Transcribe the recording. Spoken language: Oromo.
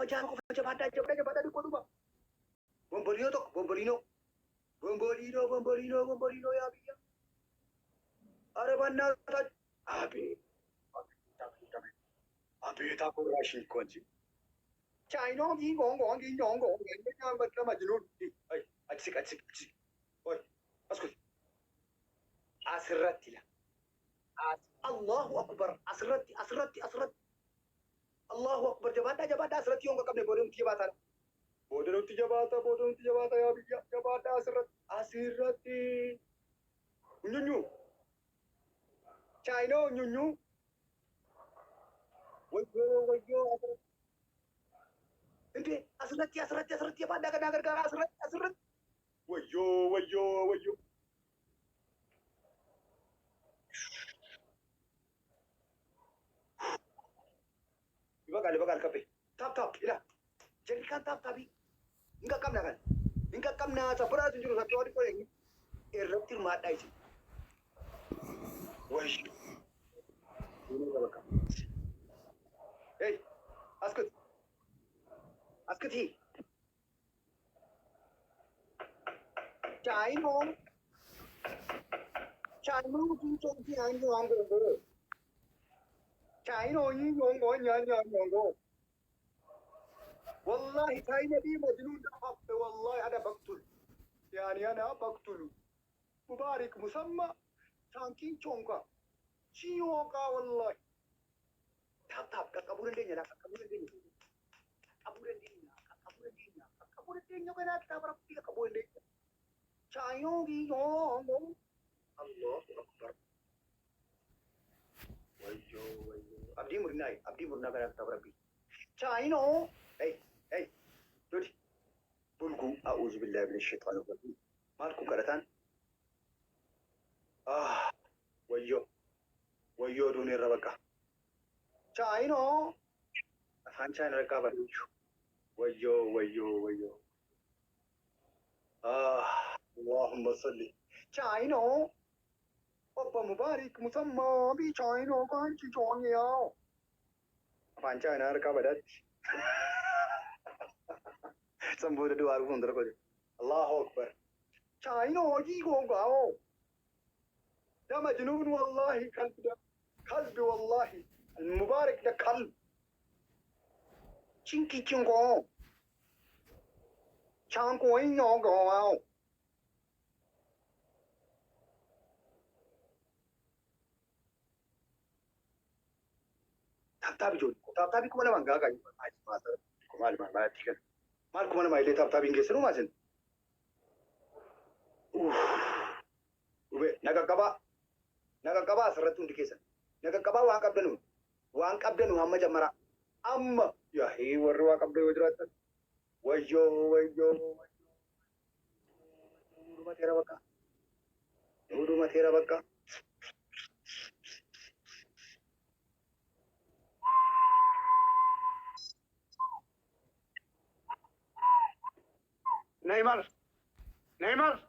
qofa jabaadhaa di qotuma. Bombolino yaa biyya. Arabanaa ta'a. Abeet abbooraa shiikoonji. Chaayinoo gi gongoon bakka majnuun. Achi. Oi, askuti. Asirratti la. Allahu akbar. Asirratti. Allahu akbar. Jabaadhaa asirratti yoo qabne boodanutti jabaata. Boodanutti jabaata yaa biyya. Jabaadhaa asirratti. Nyunyu. Chaayinoo nyunyu. Wayyo. Ente asirratti jabaadhaa kan gargaara asirratti. Wayyo. Bakal kape. Tap ila. Jadi kan tap tapi. Enggak kamna kan. Enggak kamna sabra tunjuru satu hari kau ini. Eruptir mata itu. Wayyo. Ini bakal. Hey, Askuti. Chaino 진짜 아니고 안 그러고. Chaino ini nyongo. Wallahi China di majnun dah wallahi ada baktul. Yani ana baktul. Mubarak musamma tangking chongka. Chioka wallahi. Tap kaburan dia. Kaburan dia kena kita berapa kaburan dia. Chaino di nyongo. Allahu akbar. Wayyo. Abdi murna kena kita berapa. Chaino. Hey. Dodi. Bulgu a'udzu billahi minasy syaithanir rajim. Malku kadatan. Wayyo dunia rabaka. Chaino. Afan China rakabar. Wayyo. Allahumma salli. Chaino. Papa mubarak musamma bi Chaino kan ci chongya. Afan China rakabar. Sambuda dua aku under ko. Allahu akbar. Chaino ji gongao. Ya majnun wallahi qalbi wallahi. المبارك ده كلب chinki chingo chango inyogo taptabi kuma naman gaga yung ay mata kumali man ba tikan mal kuma naman ile taptabi ngesero masin ube nagakaba saratun dikesan nagakaba waan qabdanu hamma jamara amma ya he warri waa qabdo yoo jiraatan wayyo uduma teera bakka Neymar